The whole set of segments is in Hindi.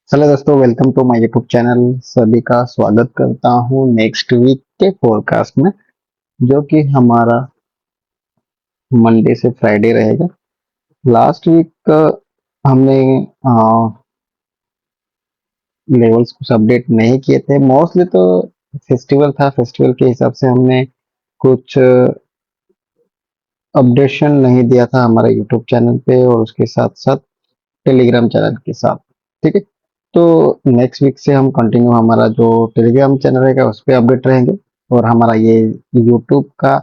हेलो दोस्तों, welcome to my YouTube channel. सभी का स्वागत करता हूँ नेक्स्ट वीक के फोरकास्ट में, जो कि हमारा मंडे से फ्राइडे रहेगा। लास्ट वीक हमने लेवल्स कुछ अपडेट नहीं किए थे, मोस्टली तो फेस्टिवल था। फेस्टिवल के हिसाब से हमने कुछ अपडेशन नहीं दिया था हमारे यूट्यूब चैनल पे और उसके साथ साथ टेलीग्राम चैनल के साथ। ठीक है, तो नेक्स्ट वीक से हम कंटिन्यू हमारा जो टेलीग्राम चैनल रहेगा उस पर अपडेट रहेंगे, और हमारा ये यूट्यूब का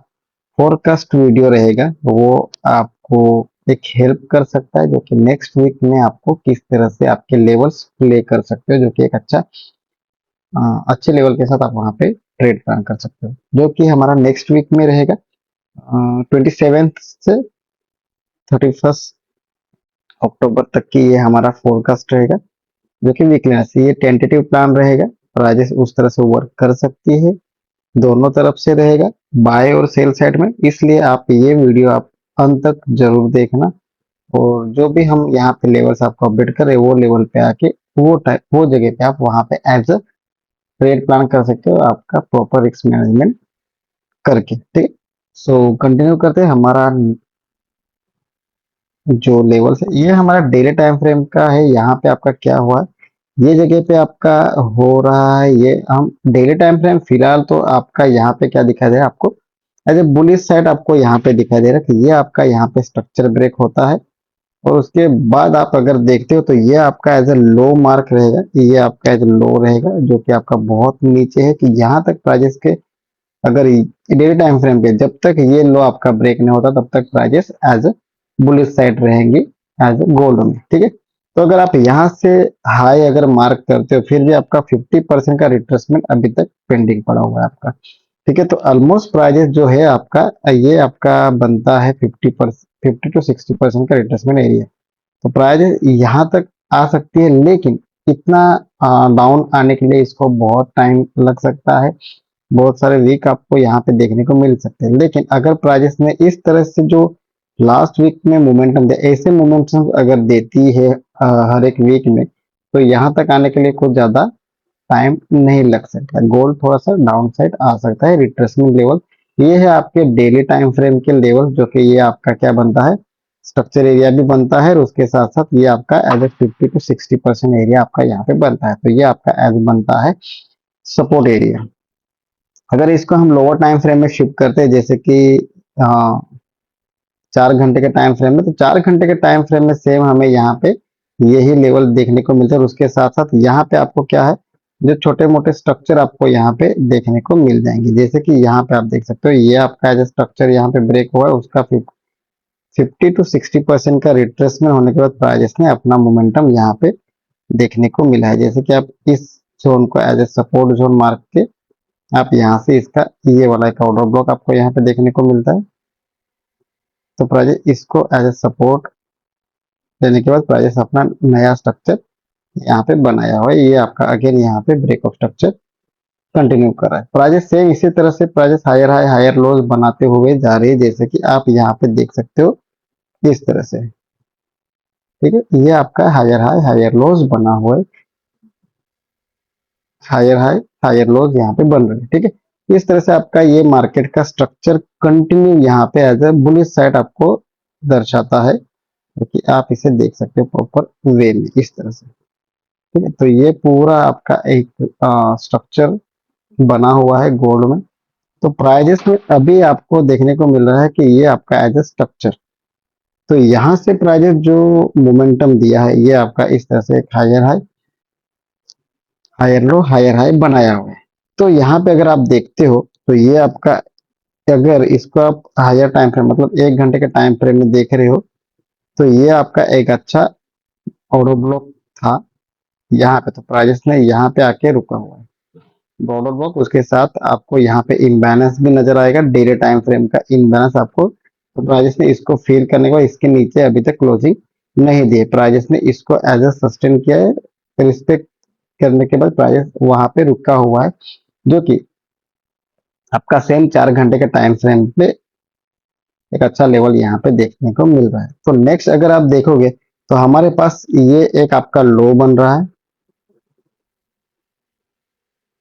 फोरकास्ट वीडियो रहेगा वो आपको एक हेल्प कर सकता है, जो कि नेक्स्ट वीक में आपको किस तरह से आपके लेवल्स प्ले कर सकते हो, जो कि एक अच्छे लेवल के साथ आप वहाँ पे ट्रेड प्लान कर सकते हो, जो कि हमारा नेक्स्ट वीक में रहेगा 27 से 31 अक्टूबर तक की। ये हमारा फोरकास्ट रहेगा, जो कि वीकली से ये टेंटेटिव प्लान रहेगा। प्राइजेस उस तरह से वर्क कर सकती है, दोनों तरफ से रहेगा, बाय और सेल साइड में। इसलिए आप ये वीडियो आप अंत तक जरूर देखना, और जो भी हम यहाँ पे लेवल्स आपको अपडेट करें वो लेवल पे आके वो जगह पे आप वहाँ पे एज अ ट्रेड प्लान कर सकते हो, आपका प्रॉपर रिस्क मैनेजमेंट करके। ठीक है, सो कंटिन्यू करते हैं। हमारा जो लेवल्स है ये हमारा डेली टाइम फ्रेम का है। यहाँ पे आपका क्या हुआ है, ये जगह पे आपका हो रहा है, ये हम डेली टाइम फ्रेम फिलहाल तो आपका यहाँ पे क्या दिखाई दे रहा है आपको, एज ए बुलिश साइड आपको यहाँ पे दिखाई दे रहा है कि ये आपका यहाँ पे स्ट्रक्चर ब्रेक होता है, और उसके बाद आप अगर देखते हो तो ये आपका एज ए लो मार्क रहेगा, ये आपका एज ए लो रहेगा, जो कि आपका बहुत नीचे है। कि यहाँ तक प्राइजेस के अगर डेली टाइम फ्रेम पे जब तक ये लो आपका ब्रेक नहीं होता तब तक प्राइजेस एज बुलिश साइड रहेंगे एज गोल्ड में। ठीक है, तो अगर आप यहाँ से हाई अगर मार्क करते हो फिर भी आपका 50% का रिट्रेसमेंट अभी तक पेंडिंग पड़ा हुआ है आपका। ठीक है, तो ऑलमोस्ट प्राइजेस जो है आपका ये आपका बनता है 50 to 60% का रिट्रेसमेंट एरिया। तो प्राइजेस यहाँ तक आ सकती है, लेकिन इतना डाउन आने के लिए इसको बहुत टाइम लग सकता है। बहुत सारे वीक आपको यहाँ पे देखने को मिल सकते हैं, लेकिन अगर प्राइजेस ने इस तरह से जो लास्ट वीक में मोमेंटम दे, ऐसे मोमेंटम अगर देती है हर एक वीक में, तो यहाँ तक आने के लिए कुछ ज्यादा टाइम नहीं लग सकता। गोल्ड थोड़ा सा डाउन साइड आ सकता है। रिट्रेसमेंट लेवल ये है आपके डेली टाइम फ्रेम के लेवल, जो कि ये आपका क्या बनता है, स्ट्रक्चर एरिया भी बनता है, और उसके साथ साथ ये आपका एज ए 50 to 60% एरिया आपका यहाँ पे बनता है। तो ये आपका एज बनता है सपोर्ट एरिया। अगर इसको हम लोअर टाइम फ्रेम में शिफ्ट करते हैं, जैसे कि हाँ 4 घंटे के टाइम फ्रेम में, तो 4 घंटे के टाइम फ्रेम में सेम हमें यहाँ पे यही लेवल देखने को मिलता है, और उसके साथ साथ यहाँ पे आपको क्या है, जो छोटे मोटे स्ट्रक्चर आपको यहाँ पे देखने को मिल जाएंगे। जैसे कि यहाँ पे आप देख सकते हो ये आपका जो स्ट्रक्चर यहाँ पे ब्रेक हुआ है उसका 50 to 60% का रिट्रेसमेंट होने के बाद प्राइजेस ने अपना मोमेंटम यहाँ पे देखने को मिला है। जैसे कि आप इस जोन को as a support zone mark के आप यहाँ से इसका ये वाला एक ऑर्डर ब्लॉक आपको यहाँ पे देखने को मिलता है। तो प्राइजेस इसको एज ए सपोर्ट देने के बाद प्राइजेस अपना नया स्ट्रक्चर यहाँ पे बनाया हुआ है। ये आपका अगेन यहाँ पे ब्रेक ऑफ स्ट्रक्चर कंटिन्यू कर रहा है। प्राइजेस सेम इसी तरह से prices higher high higher lows बनाते हुए जा रही है, जैसे कि आप यहाँ पे देख सकते हो इस तरह से। ठीक है, ये आपका हायर हाई हायर लोज बना हुआ है, हायर हाई हायर लोज यहाँ पे बन रहे हैं। ठीक है, इस तरह से आपका ये मार्केट का स्ट्रक्चर कंटिन्यू यहाँ पे एज ए बुलिश साइड आपको दर्शाता है, क्योंकि आप इसे देख सकते हो प्रॉपर वे में इस तरह से। ठीक है, तो ये पूरा आपका एक स्ट्रक्चर बना हुआ है गोल्ड में। तो प्राइजेस में अभी आपको देखने को मिल रहा है कि ये आपका एज ए स्ट्रक्चर, तो यहाँ से प्राइजेस जो मोमेंटम दिया है ये आपका इस तरह से एक higher high higher low higher high बनाया हुआ है। तो यहाँ पे अगर आप देखते हो तो ये आपका, अगर इसको आप हायर टाइम फ्रेम मतलब 1 घंटे के टाइम फ्रेम में देख रहे हो, तो ये आपका एक अच्छा ऑर्डर ब्लॉक था यहाँ पे। तो प्राइजेस ने यहाँ पे आके रुका हुआ है बॉर्डर ब्लॉक, उसके साथ आपको यहाँ पे इनबैलेंस भी नजर आएगा, डेली टाइम फ्रेम का इनबैलेंस आपको। तो प्राइजेस ने इसको फील करने के बाद इसके नीचे अभी तक क्लोजिंग नहीं दी है। प्राइजेस ने इसको एज ए सस्टेन किया है, रिस्पेक्ट करने के बाद प्राइजेस वहां पे रुका हुआ है, जो कि आपका सेम 4 घंटे के टाइम फ्रेम पे एक अच्छा लेवल यहाँ पे देखने को मिल रहा है। तो नेक्स्ट अगर आप देखोगे तो हमारे पास ये एक आपका लो बन रहा है,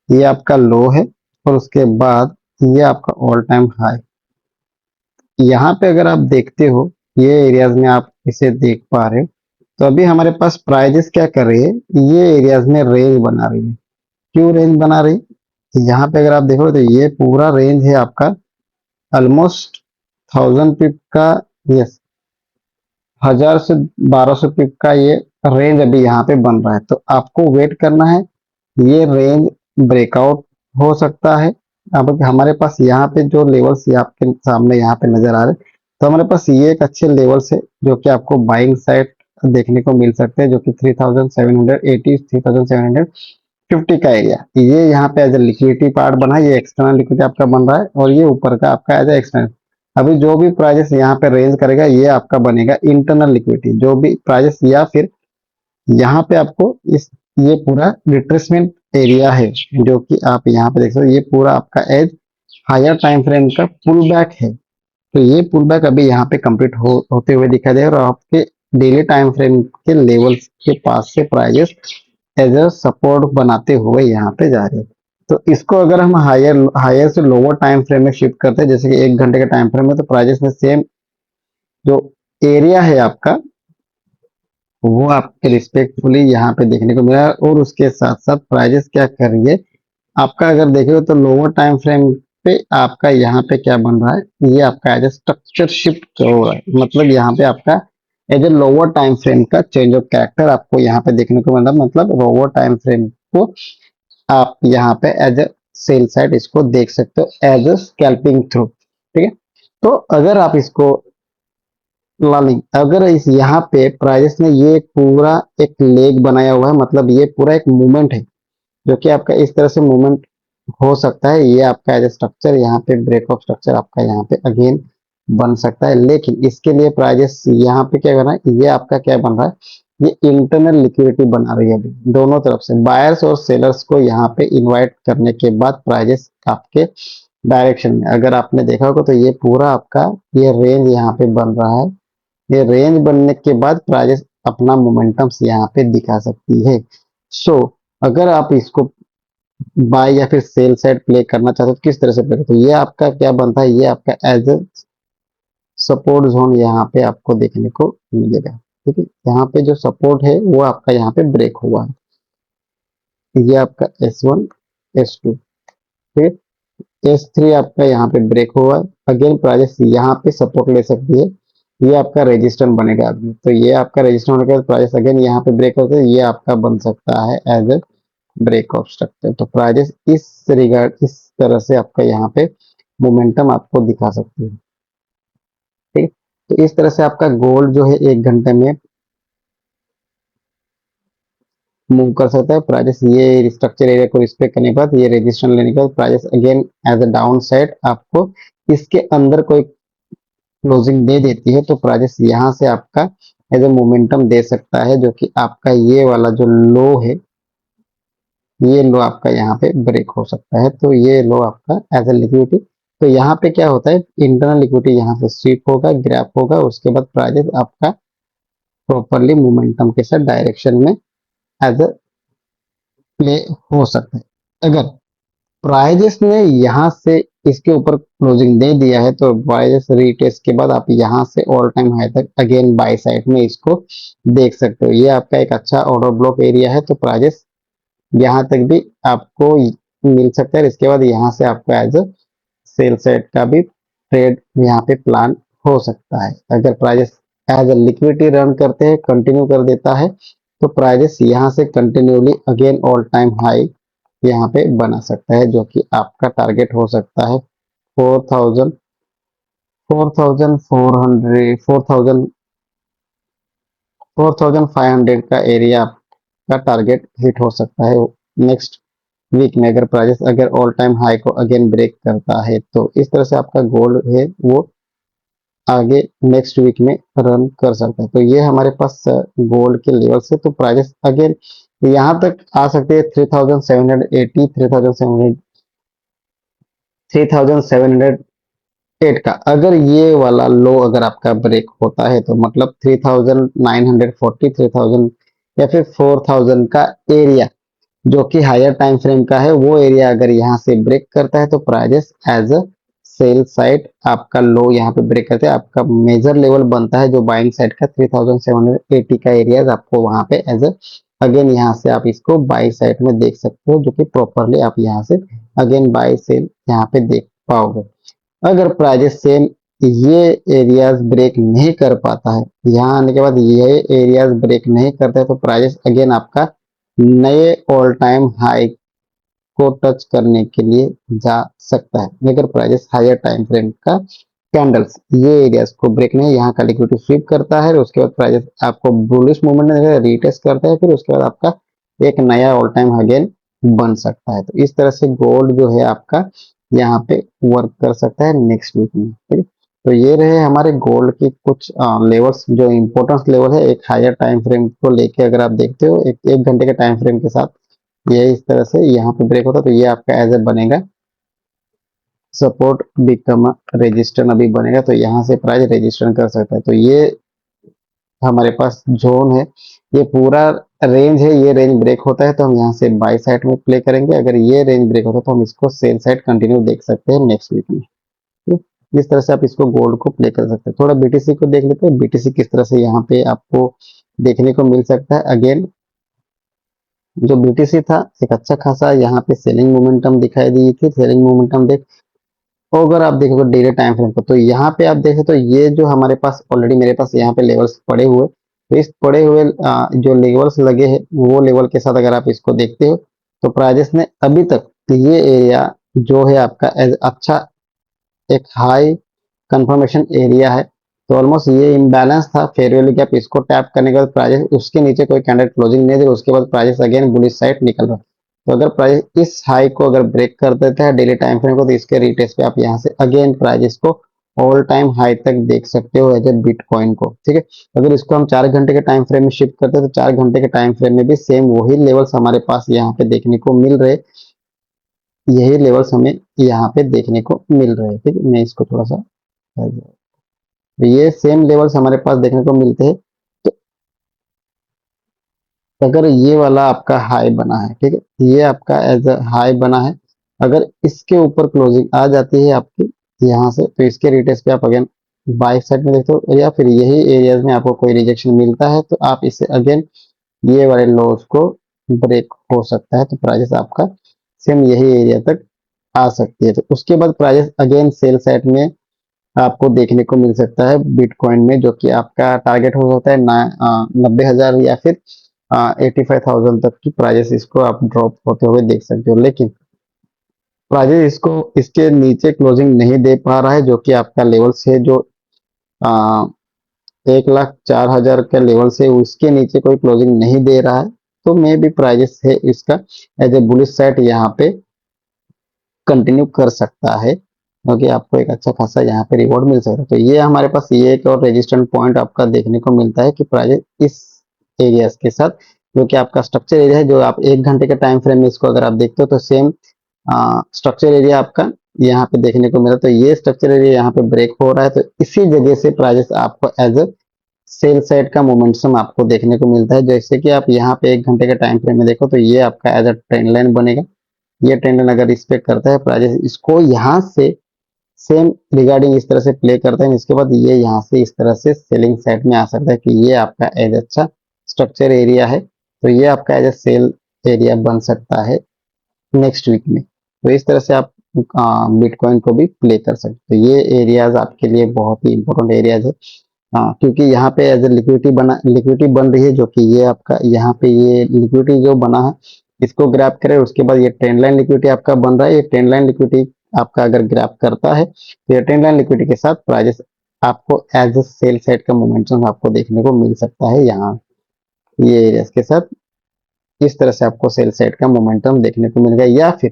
ये आपका लो है, और उसके बाद ये आपका ऑल टाइम हाई। यहाँ पे अगर आप देखते हो, ये एरियाज में आप इसे देख पा रहे हो, तो अभी हमारे पास प्राइजेस क्या कर रही है, ये एरियाज में रेंज बना रही है। क्यों रेंज बना रही है? यहाँ पे अगर आप देखो तो ये पूरा रेंज है आपका ऑलमोस्ट 1000 पिप का, यस, 1000 से 1200 पिप का ये रेंज अभी यहाँ पे बन रहा है। तो आपको वेट करना है, ये रेंज ब्रेकआउट हो सकता है। अब हमारे पास यहाँ पे जो लेवल्स आपके सामने यहाँ पे नजर आ रहे हैं, तो हमारे पास ये एक अच्छे लेवल्स है जो कि आपको बाइंग साइड देखने को मिल सकते हैं, जो कि 3780, 3750 का एरिया, ये यहाँ पे एज ए लिक्विडिटी पार्ट बना है, ये एक्सटर्नल लिक्विडिटी आपका बन रहा है, और ये ऊपर का आपका एज ए एक्सटर्नल। अभी जो भी प्राइजेस यहाँ पे रेंज करेगा, ये आपका बनेगा इंटरनल लिक्विडिटी। जो भी प्राइजेस, या फिर यहाँ पे आपको इस, ये पूरा रिट्रेसमेंट एरिया है, जो कि आप यहाँ पे देख सकते हो, ये पूरा आपका एज हायर टाइम फ्रेम का पुल बैक है। तो ये पुल बैक अभी यहाँ पे कंप्लीट होते हुए दिखाई दे रहा है, और आपके डेली टाइम फ्रेम के लेवल्स के पास से प्राइजेस एज अ सपोर्ट बनाते हुए यहाँ पे जा रहे हैं। तो इसको अगर हम हायर हायर से लोअर टाइम फ्रेम में शिफ्ट करते हैं, जैसे कि 1 घंटे का टाइम फ्रेम है, तो प्राइजेस में सेम जो एरिया है आपका, वो आपके रिस्पेक्टफुली यहाँ पे देखने को मिला है। और उसके साथ साथ प्राइजेस क्या कर रही है आपका, अगर देखें तो लोअर टाइम फ्रेम पे आपका यहाँ पे क्या बन रहा है, ये आपका एज ए स्ट्रक्चर शिफ्ट हो रहा है। मतलब यहाँ पे आपका as a lower time frame का चेंज ऑफ कैरेक्टर आपको यहाँ पे देखने को मिल रहा है। मतलब लोअर टाइम फ्रेम को आप यहाँ पे एज ए सेल साइड इसको देख सकते हो, एज ए स्कैल्पिंग थ्रू। ठीक है, तो अगर आप इसको लालिंग, अगर इस यहाँ पे प्राइजेस ने ये पूरा एक लेग बनाया हुआ है, मतलब ये पूरा एक मूवमेंट है, जो कि आपका इस तरह से मूवमेंट हो सकता है। ये आपका एज स्ट्रक्चर यहाँ पे ब्रेक ऑफ स्ट्रक्चर आपका यहाँ पे अगेन बन सकता है। लेकिन इसके लिए प्राइजेस यहाँ पे क्या करना है, ये आपका क्या बन रहा है, ये इंटरनल लिक्विडिटी बना रही है अभी दोनों तरफ से। बायर्स और सेलर्स को यहाँ पे इनवाइट करने के बाद प्राइजेस आपके डायरेक्शन में, अगर आपने देखा होगा तो ये पूरा आपका ये रेंज यहाँ पे बन रहा है। ये रेंज बनने के बाद प्राइजेस अपना मोमेंटम्स यहाँ पे दिखा सकती है। सो अगर आप इसको बाय या फिर सेल साइड प्ले करना चाहते हो, तो किस तरह से प्ले करते हो, ये आपका क्या बनता है, ये आपका एज ए सपोर्ट जोन यहाँ पे आपको देखने को मिलेगा। ठीक है, यहाँ पे जो सपोर्ट है वो आपका यहाँ पे ब्रेक हुआ है, ये आपका S1 S2। ठीक है, S3 आपका यहाँ पे ब्रेक हुआ है, अगेन प्राइजेस यहाँ पे सपोर्ट ले सकती है, ये आपका रेजिस्टेंस बनेगा अभी। तो ये आपका रेजिस्टेंस होने के बाद प्राइस अगेन यहाँ पे ब्रेक होते हैं, ये आपका बन सकता है as a break of structure. तो प्राइजेस इस तरह से आपका यहाँ पे मोमेंटम आपको दिखा सकती है। ठीक है, तो इस तरह से आपका गोल्ड जो है 1 घंटे में मूव कर सकता है। प्राइजेस ये स्ट्रक्चर एरिया को रिस्पेक्ट करने के बाद, ये रेजिस्टेंस लेने के बाद prices again as a down side आपको इसके अंदर कोई क्लोजिंग दे देती है, तो प्राइजेस यहाँ से आपका एज ए मोमेंटम दे सकता है, जो कि आपका ये वाला जो लो है, ये लो आपका यहाँ पे ब्रेक हो सकता है। तो ये लो आपका एज ए लिक्विडिटी। तो यहाँ पे क्या होता है, इंटरनल लिक्विडिटी यहाँ से स्वीप होगा, ग्रैप होगा, उसके बाद प्राइजेस आपका प्रॉपरली मोमेंटम के साथ डायरेक्शन में एज ए प्ले हो सकता है। अगर प्राइजेस ने यहाँ से इसके ऊपर क्लोजिंग दे दिया है, तो प्राइजेस रीटेस्ट के बाद आप यहाँ से ऑल टाइम हाई तक अगेन बाय साइड में इसको देख सकते हो। ये आपका एक अच्छा ऑर्डर ब्लॉक एरिया है, तो प्राइजेस यहाँ तक भी आपको मिल सकता है। इसके बाद यहाँ से आपको एज अ सेल साइड का भी ट्रेड यहाँ पे प्लान हो सकता है। अगर prices as a liquidity run करते हैं, कंटिन्यू कर देता है, तो प्राइजेस यहाँ से continually again all time high यहाँ पे बना सकता है, जो कि आपका टारगेट हो सकता है 4000, 4400, 4500 का एरिया आपका टारगेट हिट हो सकता है नेक्स्ट वीक में। अगर प्राइजेस अगर ऑल टाइम हाई को अगेन ब्रेक करता है, तो इस तरह से आपका गोल्ड है वो आगे नेक्स्ट वीक में रन कर सकता है। तो ये हमारे पास गोल्ड के लेवल से, तो प्राइजेस अगेन यहाँ तक आ सकते हैं 3780, 3700, 3700 का अगर ये वाला लो अगर आपका ब्रेक होता है तो मतलब 3940 3000 या फिर 4000 का एरिया जो कि हायर टाइम फ्रेम का है, वो एरिया अगर यहाँ से ब्रेक करता है तो prices as a sell side आपका लो यहाँ पे ब्रेक करते हैं, आपका मेजर लेवल बनता है जो बाइंग साइड का 3780 का एरिया आपको वहां पे एज अ अगेन यहाँ से आप इसको बाई साइड में देख सकते हो, जो कि प्रॉपरली आप यहाँ से अगेन बाई सेल यहाँ पे देख पाओगे। अगर प्राइजेस सेम ये एरियाज ब्रेक नहीं कर पाता है, यहाँ आने के बाद ये एरियाज ब्रेक नहीं करता है तो प्राइजेस अगेन आपका नए ऑल टाइम हाई को टच करने के लिए जा सकता है। अगर प्राइजेस हायर टाइम फ्रेम का कैंडल्स ये एरियाज को ब्रेक नहीं, यहाँ का लिक्विडिटी स्वीप करता है, उसके बाद प्राइजेस आपको बुलिश मूवमेंट में रीटेस्ट करता है, फिर उसके बाद आपका एक नया ऑल टाइम अगेन बन सकता है। तो इस तरह से गोल्ड जो है आपका यहाँ पे वर्क कर सकता है नेक्स्ट वीक में। ठीक है, तो ये रहे हमारे गोल्ड की कुछ लेवल्स जो इम्पोर्टेंस लेवल है एक हायर टाइम फ्रेम को लेके। अगर आप देखते हो एक घंटे के टाइम फ्रेम के साथ ये इस तरह से यहाँ पे ब्रेक होता है तो ये आपका एज ए बनेगा सपोर्ट बिकम रेजिस्टेंस अभी बनेगा, तो यहाँ से प्राइस रेजिस्टेंस कर सकता है। तो ये हमारे पास जोन है, ये पूरा रेंज है, ये रेंज ब्रेक होता है तो हम यहाँ से बाई साइड में प्ले करेंगे, अगर ये रेंज ब्रेक होता है तो हम इसको सेल साइड कंटिन्यू देख सकते हैं नेक्स्ट वीक में। ठीक? इस तरह से आप इसको गोल्ड को प्ले कर सकते हैं। थोड़ा बीटीसी को देख लेते हैं, बीटीसी किस तरह से यहाँ पे आपको देखने को मिल सकता है। अगेन जो बीटीसी था एक अच्छा खासा यहाँ पे सेलिंग मोमेंटम दिखाई दी थी, सेलिंग मोमेंटम देख, और अगर आप देखोगे डेली टाइम फ्रेम को तो यहाँ पे आप देखें तो ये जो हमारे पास ऑलरेडी मेरे पास यहाँ पे लेवल्स पड़े हुए, तो इस पड़े हुए जो लेवल्स लगे हैं वो लेवल के साथ अगर आप इसको देखते हो तो प्राइजेस ने अभी तक ये एरिया जो है आपका एज अच्छा एक हाई कंफर्मेशन एरिया है, तो ऑलमोस्ट ये इम्बैलेंस था फेयर वैल्यू गैप, इसको टैप करने के बाद प्राइजेस उसके नीचे कोई कैंडल क्लोजिंग नहीं दे, उसके बाद प्राइजेस अगेन बुलिश साइड निकल रहा है। तो अगर प्राइस इस हाई को अगर ब्रेक कर देता है डेली टाइम फ्रेम को तो इसके रिटेस्ट पे आप यहाँ से अगेन प्राइजेस को ऑल टाइम हाई तक देख सकते हो एज ए बिटकॉइन को। ठीक है, अगर इसको हम 4 घंटे के टाइम फ्रेम में शिफ्ट करते हैं तो 4 घंटे के टाइम फ्रेम में भी सेम वही लेवल्स हमारे पास यहाँ पे देखने को मिल रहे, यही लेवल्स हमें यहाँ पे देखने को मिल रहे हैं। ठीक है, मैं इसको थोड़ा सा, तो ये सेम लेवल्स हमारे पास देखने को मिलते हैं। तो अगर ये वाला आपका हाई बना है, ठीक है, ये आपका एज अ हाई बना है, अगर इसके ऊपर क्लोजिंग आ जाती है आपकी यहाँ से तो इसके रिटेस्ट पे आप अगेन बाय साइड में देखते हो, या फिर यही एरियाज में आपको कोई रिजेक्शन मिलता है तो आप इसे अगेन ये वाले लॉस को ब्रेक हो सकता है तो प्राइजेस आपका सेम यही एरिया तक आ सकती है। तो उसके बाद प्राइजेस अगेन सेल साइड में आपको देखने को मिल सकता है बिटकॉइन में, जो कि आपका टारगेट हो सकता है 90,000 या फिर 85,000 तक की प्राइजेस इसको आप ड्रॉप होते हुए देख सकते हो। लेकिन प्राइजेस इसको इसके नीचे क्लोजिंग नहीं दे पा रहा है, जो कि आपका लेवल से जो 1,04,000 का लेवल से उसके नीचे कोई क्लोजिंग नहीं दे रहा है, तो मे भी प्राइजेस है इसका एज ए बुलिश साइड यहाँ पे कंटिन्यू कर सकता है, क्योंकि आपको एक अच्छा खासा यहाँ पे रिवॉर्ड मिल सकता है। तो ये हमारे पास ये एक और रेजिस्टेंट पॉइंट आपका देखने को मिलता है कि प्राइस इस एरियाज के साथ, जो कि आपका स्ट्रक्चर एरिया है, जो आप 1 घंटे के टाइम फ्रेम में इसको अगर आप देखते हो तो सेम स्ट्रक्चर एरिया आपका यहाँ पे देखने को मिला। तो ये स्ट्रक्चर एरिया यहाँ पे ब्रेक हो रहा है, तो इसी जगह से प्राइजेस आपको एज अ सेल साइड का मोमेंटम आपको देखने को मिलता है। जैसे कि आप यहाँ पे 1 घंटे के टाइम फ्रेम में देखो तो ये आपका एज अ ट्रेंड लाइन बनेगा, ये ट्रेंड लाइन अगर रिस्पेक्ट करता है प्राइजेस इसको यहाँ से सेम रिगार्डिंग इस तरह से प्ले करते हैं, इसके बाद ये यहाँ से इस तरह से सेलिंग साइड में आ सकता है कि ये आपका एज अच्छा स्ट्रक्चर एरिया है, तो ये आपका एज ए सेल एरिया बन सकता है नेक्स्ट वीक में। तो इस तरह से आप बिटकॉइन को भी प्ले कर सकते हो। ये एरियाज आपके लिए बहुत ही इंपॉर्टेंट एरियाज है, क्योंकि यहाँ पे एज ए लिक्विडिटी बन रही है, जो कि ये आपका यहाँ पे ये लिक्विडिटी जो बना है इसको ग्रैब करे, उसके बाद ये ट्रेंड लाइन लिक्विडिटी आपका बन रहा है, ये ट्रेंड लाइन लिक्विडिटी आपका अगर ग्रैब करता है तो ये ट्रेंड लाइन लिक्विडिटी के साथ प्राइजेस आपको एज ए सेल साइड का मोमेंटम आपको देखने को मिल सकता है यहाँ ये एरियाज के साथ। इस तरह से आपको सेल साइड का मोमेंटम देखने को मिलेगा, या फिर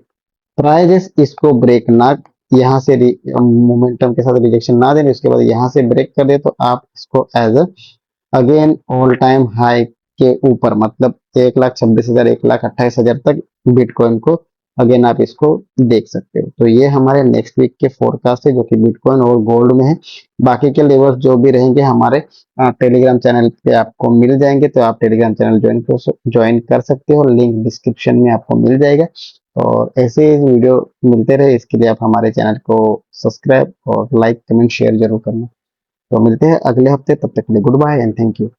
प्राइजेस इसको ब्रेक ना यहाँ से मोमेंटम के साथ रिजेक्शन ना देने उसके बाद यहाँ से ब्रेक कर दे तो आप इसको as again all time high के ऊपर मतलब 1,26,000 1,28,000 तक बिटकॉइन को अगेन आप इसको देख सकते हो। तो ये हमारे नेक्स्ट वीक के फोरकास्ट है जो कि बिटकॉइन और गोल्ड में है। बाकी के लेवल्स जो भी रहेंगे हमारे टेलीग्राम चैनल पे आपको मिल जाएंगे, तो आप टेलीग्राम चैनल ज्वाइन कर सकते हो, लिंक डिस्क्रिप्शन में आपको मिल जाएगा। और ऐसे ही वीडियो मिलते रहे इसके लिए आप हमारे चैनल को सब्सक्राइब और लाइक कमेंट शेयर जरूर करना। तो मिलते हैं अगले हफ्ते, तब तक के लिए goodbye and thank you.